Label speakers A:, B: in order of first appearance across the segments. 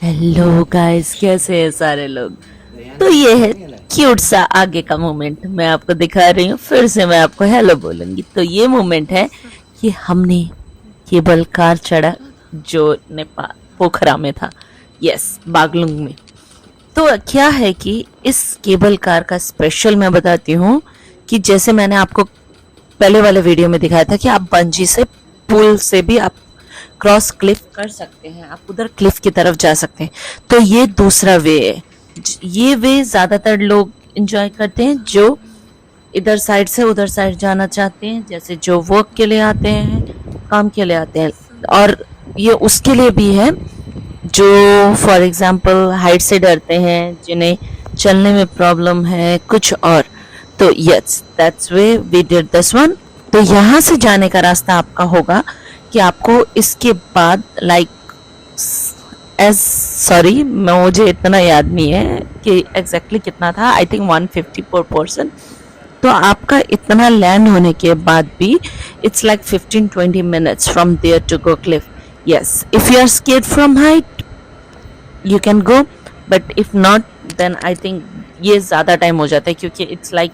A: Hello guys, कैसे हैं सारे लोग। तो ये है क्यूट सा आगे का मोमेंट मैं आपको दिखा रही हूँ। फिर से मैं आपको हेलो बोलूंगी। तो ये मोमेंट है कि हमने केबल कार चढ़ा जो नेपाल पोखरा में था। यस, बागलुंग में। तो क्या है कि इस केबल कार का स्पेशल मैं बताती हूँ कि जैसे मैंने आपको पहले वाले वीडियो में दिखाया था कि आप बंजी से पुल से भी आप क्रॉस क्लिफ कर सकते हैं, आप उधर क्लिफ की तरफ जा सकते हैं। तो ये दूसरा वे है। ये वे ज्यादातर लोग इंजॉय करते हैं जो इधर साइड से उधर साइड जाना चाहते हैं, जैसे जो वर्क के लिए आते हैं, काम के लिए आते हैं। और ये उसके लिए भी है जो फॉर एग्जाम्पल हाइट से डरते हैं, जिन्हें चलने में प्रॉब्लम है कुछ और। तो yes, that's way we did this one. तो यहाँ से जाने का रास्ता आपका होगा कि आपको इसके बाद एज सॉरी मुझे इतना याद नहीं है कि एग्जैक्टली कितना था। आई थिंक 150 पर पर्सन। तो आपका इतना लैंड होने के बाद भी it's like 15-20 minutes from there to go cliff. Yes, if you are scared from height you can go, but if not then I think ये ज़्यादा टाइम हो जाता है, क्योंकि it's like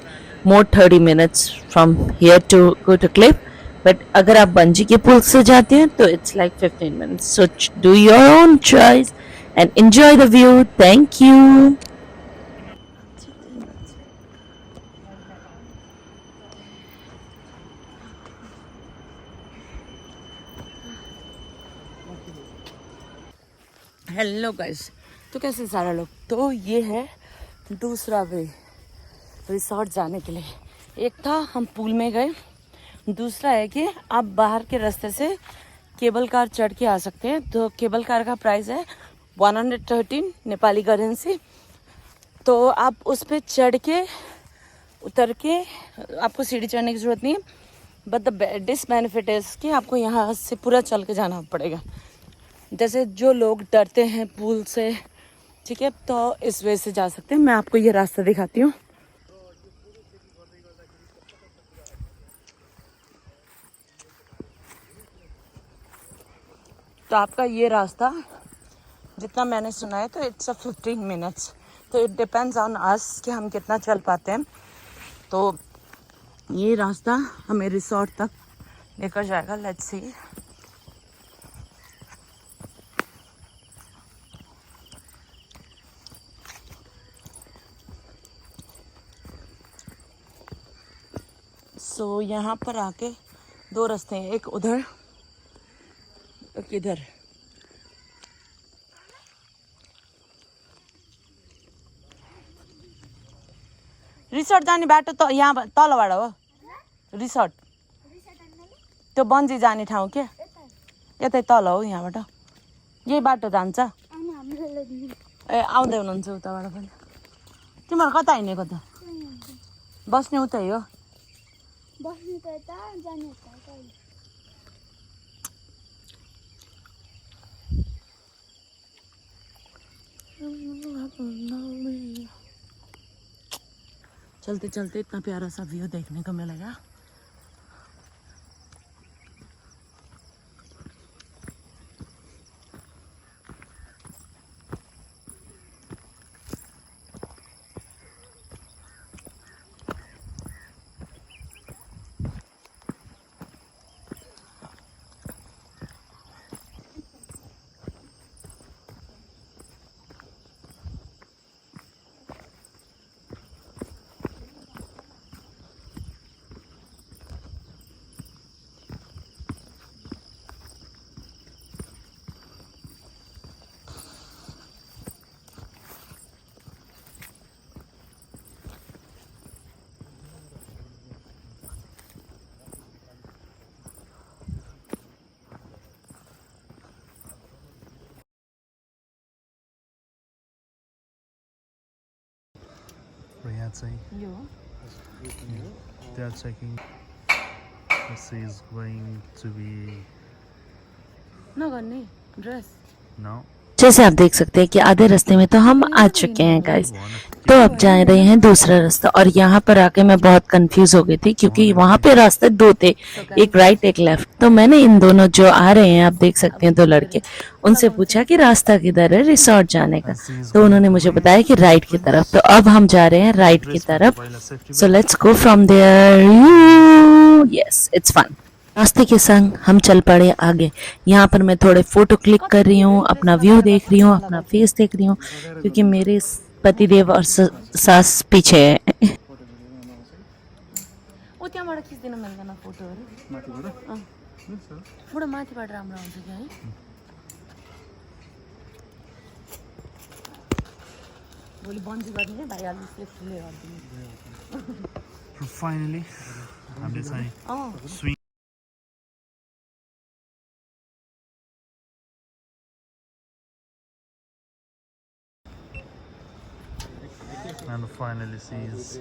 A: more 30 minutes from here to go to cliff. But अगर आप bungee के पुल से जाते हैं तो it's like 15 minutes. So do your own choice and enjoy the view. Thank you. Hello guys, तो कैसे सारे लोग। तो ये है दूसरा वे रिसोर्ट जाने के लिए। एक था हम पूल में गए, दूसरा है कि आप बाहर के रास्ते से केबल कार चढ़ के आ सकते हैं। तो केबल कार का प्राइस है 113 नेपाली करेंसी। तो आप उस पर चढ़ के उतर के, आपको सीढ़ी चढ़ने की ज़रूरत नहीं है, बट द डिसबेनिफिट इज़ कि आपको यहाँ से पूरा चल के जाना पड़ेगा। जैसे जो लोग डरते हैं पूल से, ठीक है, तो इस वे से जा सकते हैं। मैं आपको ये रास्ता दिखाती हूँ। तो आपका ये रास्ता जितना मैंने सुना है तो इट्स 15 मिनट्स। तो इट डिपेंड्स ऑन अस कि हम कितना चल पाते हैं। तो ये रास्ता हमें रिसोर्ट तक लेकर जाएगा। Let's see. सो यहाँ पर आके दो रास्ते हैं, एक उधर एक इधर। रिसोर्ट जाने बाटो त यहाँ तलबाट हो। रिसोर्ट त्यो बन्जी जाने ठाउँ के यतै तल हो, यहाँबाट यही बाटो जान्छ। ए आउँदै हुनुहुन्छ उताबाट पनि। तिमीहरू कता हिँडेको त? बस्ने उतै हो। चलते चलते इतना प्यारा सा व्यू देखने को मिलेगा।
B: यहाँ चाहिँ
A: यो
B: they are checking this is going to be
A: नगर्ने ड्रेस।
B: now
A: जैसे आप देख सकते हैं कि आधे रास्ते में तो हम आ चुके हैं गाइस। तो अब जा रहे हैं दूसरा रास्ता, और यहाँ पर आके मैं बहुत कंफ्यूज हो गई थी क्योंकि वहां पे रास्ते दो थे, एक राइट एक लेफ्ट। तो मैंने इन दोनों जो आ रहे हैं, आप देख सकते हैं दो लड़के, उनसे पूछा कि रास्ता किधर है रिसोर्ट जाने का। तो उन्होंने मुझे बताया कि राइट की तरफ। तो अब हम जा रहे हैं राइट की तरफ। So let's go from there. Yes, it's fun. रास्ते के संग हम चल पड़े आगे। यहाँ पर मैं थोड़े फोटो क्लिक कर रही हूँ, अपना व्यू देख रही हूँ, अपना फेस देख रही हूँ, क्योंकि मेरे पतिदेव और सास पीछे है। ओ त्यहाँबाट खिच्दिन मिल्दैन फोटोहरु माथिबाट बुढो माथिबाट राम्रो आउँछ क्या है। भोलि बन्जी गर्ने भाइहाल्नु सेफ्टीले गरिदिनु।
B: Finally, I'm deciding. Swing. And finally, she is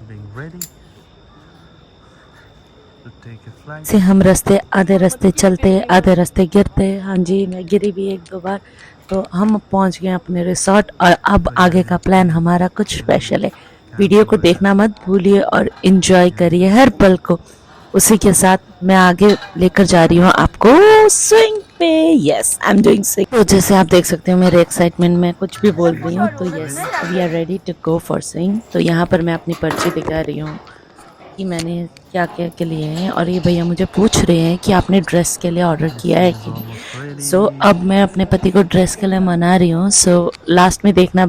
B: being ready to take a flight.
A: से हम आधे रास्ते चलते आधे रास्ते गिरते। हाँ जी, मैं गिरी भी एक दो बार। तो हम पहुंच गए अपने रिसोर्ट, और अब आगे का प्लान हमारा कुछ स्पेशल है। वीडियो को देखना मत भूलिए और एंजॉय करिए हर पल को। उसी के साथ मैं आगे लेकर जा रही हूँ आपको स्विंग पे। Yes, I am doing swing. तो जैसे आप देख सकते हो मेरे एक्साइटमेंट में कुछ भी बोल रही हूँ। तो yes, we are ready to go for swing. तो यहाँ पर मैं अपनी पर्ची दिखा रही हूँ कि मैंने क्या क्या के लिए हैं, और ये भैया मुझे पूछ रहे हैं कि आपने ड्रेस के लिए ऑर्डर किया है कि नहीं। सो अब मैं अपने पति को ड्रेस के लिए मना रही हूँ। सो लास्ट में देखना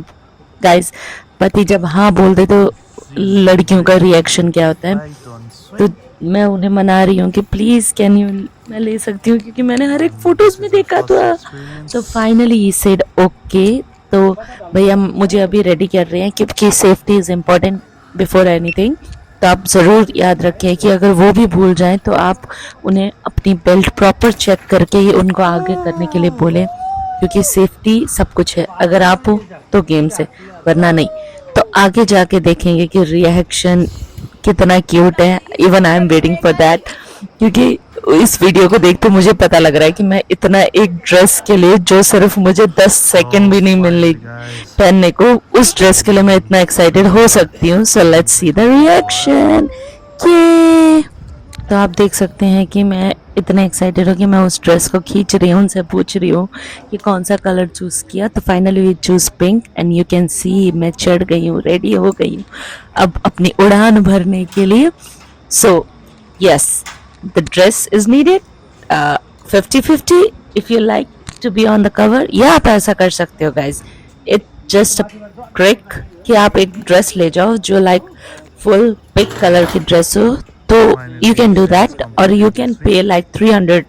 A: गाइस, पति जब हाँ बोल दे तो लड़कियों का रिएक्शन क्या होता है। तो मैं उन्हें मना रही हूँ कि प्लीज कैन यू, मैं ले सकती हूँ, क्योंकि मैंने हर एक फोटोज में देखा था। तो फाइनली ही सेड ओके। तो भैया मुझे अभी रेडी कर रहे हैं क्योंकि safety is important before anything. तो आप ज़रूर याद रखें कि अगर वो भी भूल जाएं तो आप उन्हें अपनी बेल्ट प्रॉपर चेक करके ही उनको आगे करने के लिए बोलें, क्योंकि सेफ्टी सब कुछ है। अगर आप हो तो गेम से, वरना नहीं। तो आगे जाके देखेंगे कि रिएक्शन कितना क्यूट है। Even I am waiting for that, क्योंकि इस वीडियो को देख के मुझे पता लग रहा है कि मैं इतना एक ड्रेस के लिए, जो सिर्फ मुझे 10 सेकंड भी नहीं मिले पहनने को, उस ड्रेस के लिए मैं इतना एक्साइटेड हो सकती हूँ। So let's see the reaction. ये तो आप देख सकते हैं कि मैं इतना एक्साइटेड हूँ कि मैं उस ड्रेस को खींच रही हूँ, उनसे पूछ रही हूँ कि कौन सा कलर चूज किया। तो finally we choose pink, and you can see मैं चढ़ गई हूँ, रेडी हो गई हूँ अब अपनी उड़ान भरने के लिए। So yes, the dress is needed 50-50 if you like to be on the cover। या आप ऐसा कर सकते हो guys, it's just a trick कि आप एक ड्रेस ले जाओ जो लाइक फुल पिंक कलर की ड्रेस हो, तो you can do that, or you can pay like 300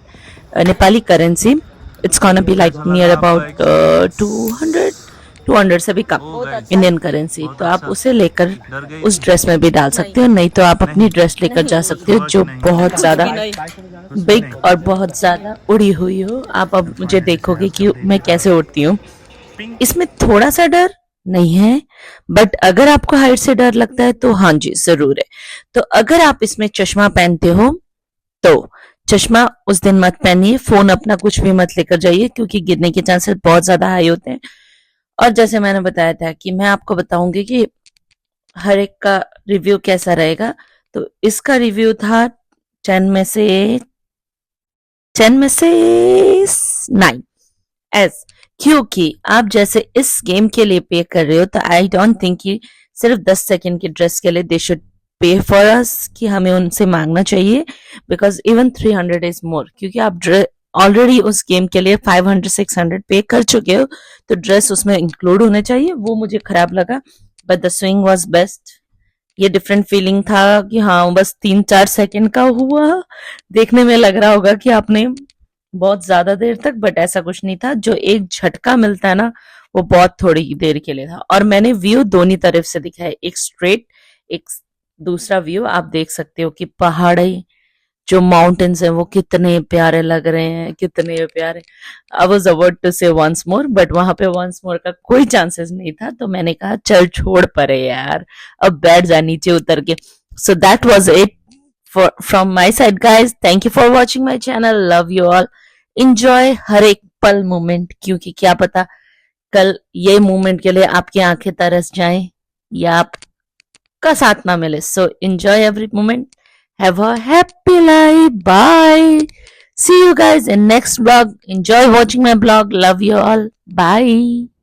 A: Nepali currency। it's gonna be like near about 200 से भी कम इंडियन करेंसी। तो आप उसे लेकर उस ड्रेस में भी डाल सकते हो, नहीं तो आप अपनी ड्रेस लेकर जा सकते हो जो बहुत ज्यादा बिग और बहुत ज्यादा उड़ी हुई हो। आप अब मुझे देखोगे कि मैं कैसे उड़ती हूँ। इसमें थोड़ा सा डर नहीं है, बट अगर आपको हाइट से डर लगता है तो हाँ जी जरूर है। तो अगर आप इसमें चश्मा पहनते हो तो चश्मा उस दिन मत पहनिए, फोन अपना कुछ भी मत लेकर जाइए, क्योंकि गिरने के चांसेस बहुत ज्यादा हाई होते हैं। और जैसे मैंने बताया था कि मैं आपको बताऊंगी कि हर एक का रिव्यू कैसा रहेगा। तो इसका रिव्यू था 10 में से 9 एस, क्योंकि आप जैसे इस गेम के लिए पे कर रहे हो, तो आई डोंट थिंक कि सिर्फ 10 सेकंड की ड्रेस के लिए they should pay for us, कि हमें उनसे मांगना चाहिए, बिकॉज इवन 300 इज मोर, क्योंकि आप ऑलरेडी उस गेम के लिए 500-600 पे कर चुके हो, तो ड्रेस उसमें इंक्लूड होने चाहिए। वो मुझे खराब लगा, but the swing was best. ये डिफरेंट फीलिंग था कि हाँ बस 3-4 सेकंड का हुआ। देखने में लग रहा होगा कि आपने बहुत ज्यादा देर तक, बट ऐसा कुछ नहीं था। जो एक झटका मिलता है ना, वो बहुत थोड़ी देर के लिए था। और मैंने व्यू दोनों तरफ से दिखाया, एक स्ट्रेट, एक दूसरा व्यू। आप देख सकते हो कि पहाड़ी जो माउंटेन्स हैं वो कितने प्यारे लग रहे हैं, कितने प्यारे। आई वाज अबाउट टू से वंस मोर, बट वहां पे वंस मोर का कोई चांसेस नहीं था। तो मैंने कहा चल छोड़ परे यार, अब बैठ जा नीचे उतर के। So that was it from my side guys. Thank you for watching my channel, love you all, enjoy हर एक पल मोमेंट, क्योंकि क्या पता कल ये मोमेंट के लिए आपकी आंखें तरस जाएं। या आपका साथ ना मिले. So enjoy every moment. Have a happy life. Bye. See you guys in next vlog. Enjoy watching my vlog. Love you all. Bye.